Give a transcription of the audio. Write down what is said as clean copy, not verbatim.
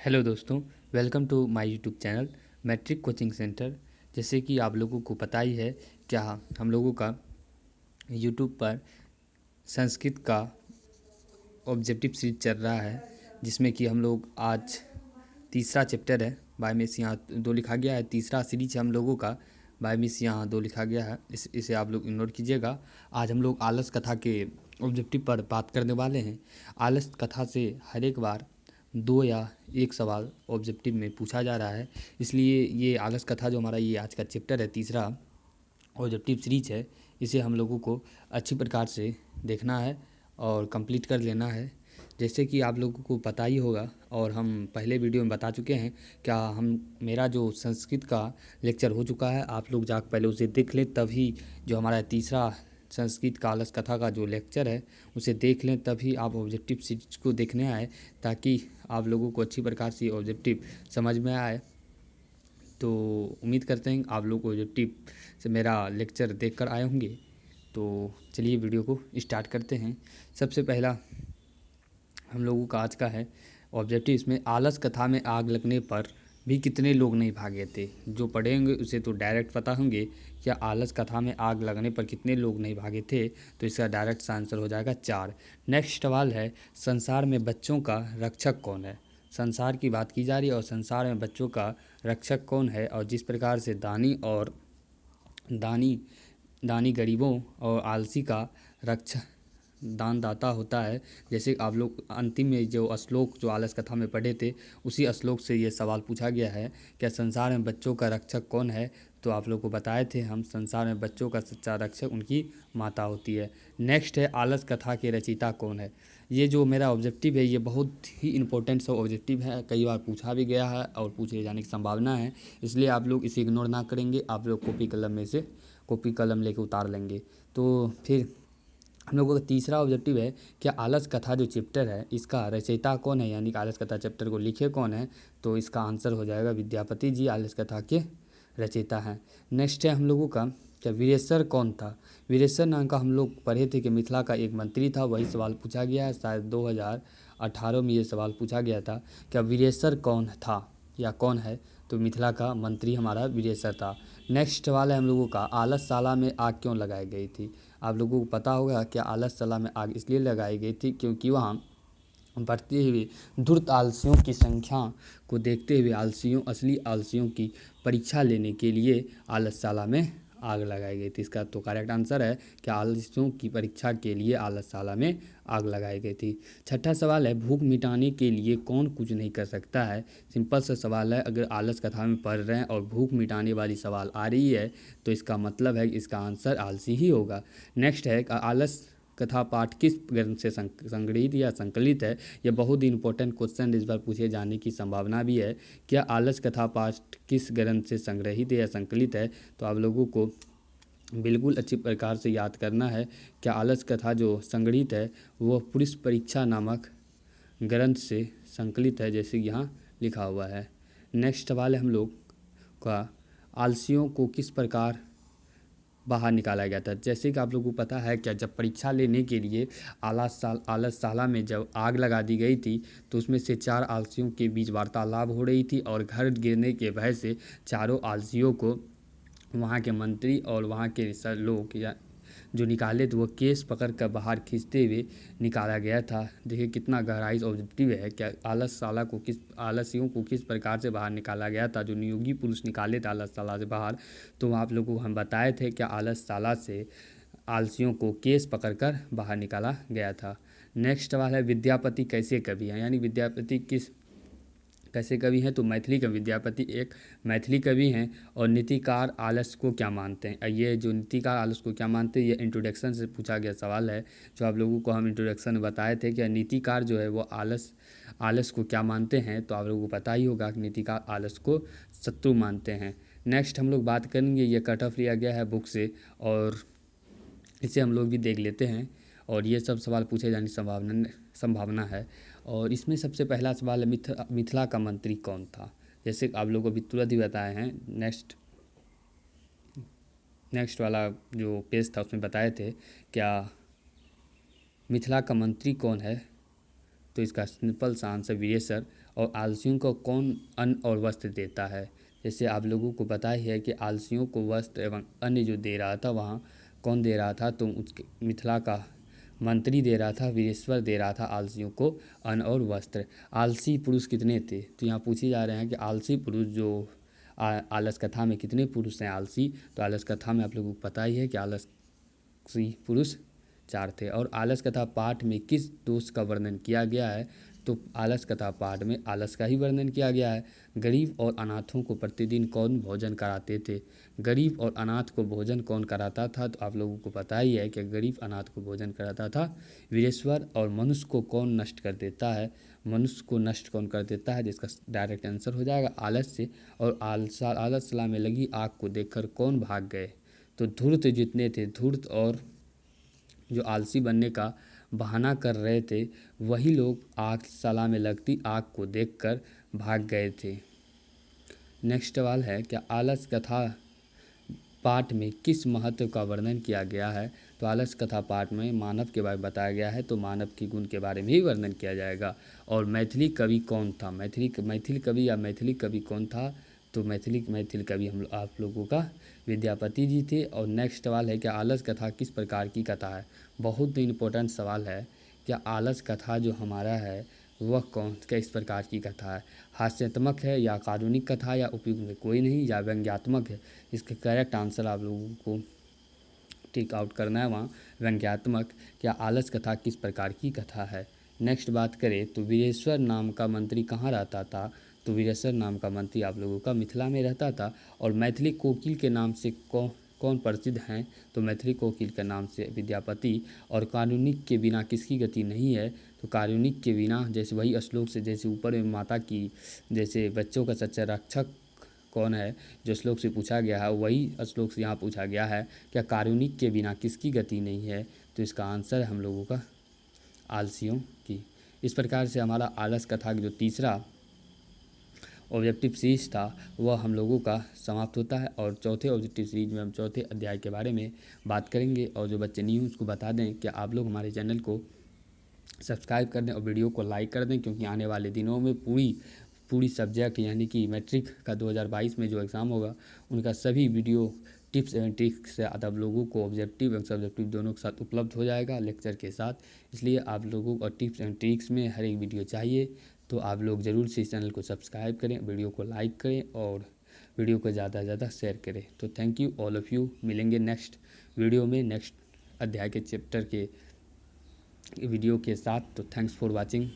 Hello दोस्तों, welcome to my YouTube channel matric coaching centre. जैसे कि आप लोगों को पता ही है क्या हम लोगों का यूट्यूब पर संस्कृत का ऑब्जेक्टिव सीरीज चल रहा है, जिसमें कि हम लोग आज तीसरा चैप्टर है। बाय मिस यहाँ दो लिखा गया है, तीसरा सीरीज है हम लोगों का। बाय मिस यहाँ दो लिखा गया है, इसे आप लोग इग्नोर कीजिएगा। आज हम लोग आलस कथा के ऑब्जेक्टिव पर बात करने वाले हैं। आलस कथा से हर एक बार दो या एक सवाल ऑब्जेक्टिव में पूछा जा रहा है, इसलिए ये आलस कथा जो हमारा ये आज का चैप्टर है, तीसरा ऑब्जेक्टिव सीरीज है, इसे हम लोगों को अच्छी प्रकार से देखना है और कंप्लीट कर लेना है। जैसे कि आप लोगों को पता ही होगा और हम पहले वीडियो में बता चुके हैं, क्या हम मेरा जो संस्कृत का लेक्चर हो चुका है, आप लोग जाकर पहले उसे देख लें, तभी जो हमारा तीसरा संस्कृत का आलस कथा का जो लेक्चर है उसे देख लें, तभी आप ऑब्जेक्टिव सीरीज को देखने आए, ताकि आप लोगों को अच्छी प्रकार से ऑब्जेक्टिव समझ में आए। तो उम्मीद करते हैं आप लोग ऑब्जेक्टिव से मेरा लेक्चर देख कर आए होंगे। तो चलिए वीडियो को स्टार्ट करते हैं। सबसे पहला हम लोगों का आज का है ऑब्जेक्टिव। इसमें आलस कथा में आग लगने पर भी कितने लोग नहीं भागे थे। जो पढ़ेंगे उसे तो डायरेक्ट पता होंगे क्या आलस कथा में आग लगने पर कितने लोग नहीं भागे थे, तो इसका डायरेक्ट आंसर हो जाएगा 4। नेक्स्ट सवाल है संसार में बच्चों का रक्षक कौन है। संसार की बात की जा रही है और संसार में बच्चों का रक्षक कौन है, और जिस प्रकार से दानी दानी गरीबों और आलसी का रक्षा दानदाता होता है। जैसे आप लोग अंतिम में जो श्लोक जो आलस कथा में पढ़े थे, उसी श्लोक से ये सवाल पूछा गया है, क्या संसार में बच्चों का रक्षक कौन है। तो आप लोग को बताए थे हम, संसार में बच्चों का सच्चा रक्षक उनकी माता होती है। नेक्स्ट है आलस कथा के रचयिता कौन है। ये जो मेरा ऑब्जेक्टिव है, ये बहुत ही इंपॉर्टेंट सा ऑब्जेक्टिव है, कई बार पूछा भी गया है और पूछे जाने की संभावना है, इसलिए आप लोग इसे इग्नोर ना करेंगे। आप लोग कॉपी कलम में से कॉपी कलम लेके उतार लेंगे। तो फिर हम लोगों का तीसरा ऑब्जेक्टिव है क्या आलस कथा जो चैप्टर है इसका रचयिता कौन है, यानी कि आलस कथा चैप्टर को लिखे कौन है। तो इसका आंसर हो जाएगा विद्यापति जी आलस कथा के रचयिता हैं। नेक्स्ट है हम लोगों का क्या वीरेशर कौन था। वीरेशर नाम का हम लोग पढ़े थे कि मिथिला का एक मंत्री था, वही सवाल पूछा गया है, शायद 2018 में ये सवाल पूछा गया था, क्या वीरेशर कौन था या कौन है। तो मिथिला का मंत्री हमारा वीरेशर था। नेक्स्ट सवाल है हम लोगों का आलस साला में आग क्यों लगाई गई थी। आप लोगों को पता होगा कि आलस साला में आग इसलिए लगाई गई थी क्योंकि वहाँ बढ़ते हुए धूर्त आलसियों की संख्या को देखते हुए असली आलसियों की परीक्षा लेने के लिए आलसशाला में आग लगाई गई थी। इसका तो करेक्ट आंसर है कि आलसियों की परीक्षा के लिए आलसशाला में आग लगाई गई थी। छठा सवाल है भूख मिटाने के लिए कौन कुछ नहीं कर सकता है। सिंपल सा सवाल है, अगर आलस कथा में पढ़ रहे हैं और भूख मिटाने वाली सवाल आ रही है तो इसका मतलब है कि इसका आंसर आलसी ही होगा। नेक्स्ट है आलस कथा पाठ किस ग्रंथ से संग्रहित या संकलित है। यह बहुत ही इंपॉर्टेंट क्वेश्चन इस बार पूछे जाने की संभावना भी है। क्या आलस कथा पाठ किस ग्रंथ से संग्रहित है या संकलित है। तो आप लोगों को बिल्कुल अच्छी प्रकार से याद करना है। क्या आलस कथा जो संग्रहित है वह पुरुष परीक्षा नामक ग्रंथ से संकलित है, जैसे यहाँ लिखा हुआ है। नेक्स्ट सवाल है हम लोग का आलसियों को किस प्रकार बाहर निकाला गया था। जैसे कि आप लोगों को पता है क्या, जब परीक्षा लेने के लिए आलसशाला में जब आग लगा दी गई थी तो उसमें से 4 आलसियों के बीच वार्तालाप हो रही थी और घर गिरने के भय से चारों आलसियों को वहाँ के मंत्री और वहाँ के लोग या जो निकाले थे वो केस पकड़ कर बाहर खींचते हुए निकाला गया था। देखिए कितना गहराई ऑब्जेक्टिव है। क्या आलसियों को किस प्रकार से बाहर निकाला गया था, जो नियोगी पुरुष निकाले थे आलसशाला से बाहर, तो आप लोगों को हम बताए थे क्या आलसशाला से आलसियों को केस पकड़कर बाहर निकाला गया था। नेक्स्ट सवाल है विद्यापति कैसे कवि हैं, यानी विद्यापति किस कैसे कवि हैं। तो मैथिली कवि विद्यापति एक मैथिली कवि हैं। और नीतिकार आलस को क्या मानते हैं। ये जो नीतिकार आलस को क्या मानते हैं, ये इंट्रोडक्शन से पूछा गया सवाल है, जो आप लोगों को हम इंट्रोडक्शन में बताए थे कि नीतिकार जो है वो आलस को क्या मानते हैं। तो आप लोगों को पता ही होगा कि नीतिकार आलस को शत्रु मानते हैं। नेक्स्ट हम लोग बात करेंगे, ये कट ऑफ लिया गया है बुक से और इसे हम लोग भी देख लेते हैं, और ये सब सवाल पूछे जाने की संभावना है। और इसमें सबसे पहला सवाल है मिथिला का मंत्री कौन था। जैसे आप लोगों को अभी तुरंत ही बताए हैं, नेक्स्ट वाला जो पेज था उसमें बताए थे क्या मिथिला का मंत्री कौन है। तो इसका सिंपल सा आंसर वीरेश्वर। और आलसियों को कौन अन्न और वस्त्र देता है? जैसे आप लोगों को पता ही है कि आलसियों को वस्त्र एवं अन्न जो दे रहा था वहाँ कौन दे रहा था, तो उसके मिथिला का मंत्री दे रहा था, वीरेश्वर दे रहा था आलसियों को अन्न और वस्त्र। आलसी पुरुष कितने थे? तो यहाँ पूछे जा रहे हैं कि आलसी पुरुष जो आलस कथा में कितने पुरुष हैं आलसी? तो आलस कथा में आप लोगों को पता ही है कि आलसी पुरुष 4 थे। और आलस कथा पाठ में किस दोष का वर्णन किया गया है? तो आलस कथा पाठ में आलस का ही वर्णन किया गया है। गरीब और अनाथों को प्रतिदिन कौन भोजन कराते थे? गरीब और अनाथ को भोजन कौन कराता था? तो आप लोगों को पता ही है कि गरीब अनाथ को भोजन कराता था वीरेश्वर। और मनुष्य को कौन नष्ट कर देता है? मनुष्य को नष्ट कौन कर देता है? जिसका डायरेक्ट आंसर हो जाएगा आलस से। और आलसला में लगी आग को देखकर कौन भाग गए? तो धूर्त जितने थे, धूर्त और जो आलसी बनने का बहाना कर रहे थे, वही लोग आगशाला में लगती आग को देखकर भाग गए थे। नेक्स्ट सवाल है, क्या आलस कथा पाठ में किस महत्व का वर्णन किया गया है? तो आलस कथा पाठ में मानव के बारे में बताया गया है, तो मानव के गुण के बारे में ही वर्णन किया जाएगा। और मैथिली कवि कौन था? मैथिली कवि या मैथिली कवि कौन था? तो मैथिल कवि आप लोगों का विद्यापति जी थे। और नेक्स्ट सवाल है, क्या आलस कथा किस प्रकार की कथा है? बहुत ही इम्पोर्टेंट सवाल है। क्या आलस कथा जो हमारा है वह किस प्रकार की कथा है? हास्यात्मक है या कारुणिक कथा या उपयुक्त में कोई नहीं या व्यंग्यात्मक है? इसका करेक्ट आंसर आप लोगों को टिक आउट करना है वहाँ, व्यंग्यात्मक। क्या आलस कथा किस प्रकार की कथा है? नेक्स्ट बात करें तो वीरेश्वर नाम का मंत्री कहाँ रहता था? तो वीरेश्वर नाम का मंत्री आप लोगों का मिथिला में रहता था। और मैथिली कोकिल के नाम से कौन प्रसिद्ध हैं? तो मैथिली कोकिल के नाम से विद्यापति। और कारुणिक के बिना किसकी गति नहीं है? तो कारुणिक के बिना, जैसे वही श्लोक से, जैसे ऊपर में माता की, जैसे बच्चों का सच्चा रक्षक कौन है जो श्लोक से पूछा गया है, वही श्लोक से यहाँ पूछा गया है, क्या कारुणिक के बिना किसकी गति नहीं है? तो इसका आंसर है हम लोगों का आलसियों की। इस प्रकार से हमारा आलस कथा जो तीसरा ऑब्जेक्टिव सीरीज था वह हम लोगों का समाप्त होता है। और चौथे ऑब्जेक्टिव सीरीज में हम चौथे अध्याय के बारे में बात करेंगे। और जो बच्चे नहीं हैं उसको बता दें कि आप लोग हमारे चैनल को सब्सक्राइब कर दें और वीडियो को लाइक कर दें, क्योंकि आने वाले दिनों में पूरी सब्जेक्ट यानी कि मैट्रिक का 2022 में जो एग्ज़ाम होगा उनका सभी वीडियो टिप्स एंड ट्रिक्स से आप लोगों को ऑब्जेक्टिव एवं सब्जेक्टिव दोनों के साथ उपलब्ध हो जाएगा लेक्चर के साथ। इसलिए आप लोगों को टिप्स एंड ट्रिक्स में हर एक वीडियो चाहिए, तो आप लोग ज़रूर से इस चैनल को सब्सक्राइब करें, वीडियो को लाइक करें और वीडियो को ज़्यादा से ज़्यादा शेयर करें। तो thank you all of you. मिलेंगे नेक्स्ट वीडियो में नेक्स्ट अध्याय के चैप्टर के वीडियो के साथ। तो थैंक्स फॉर वॉचिंग।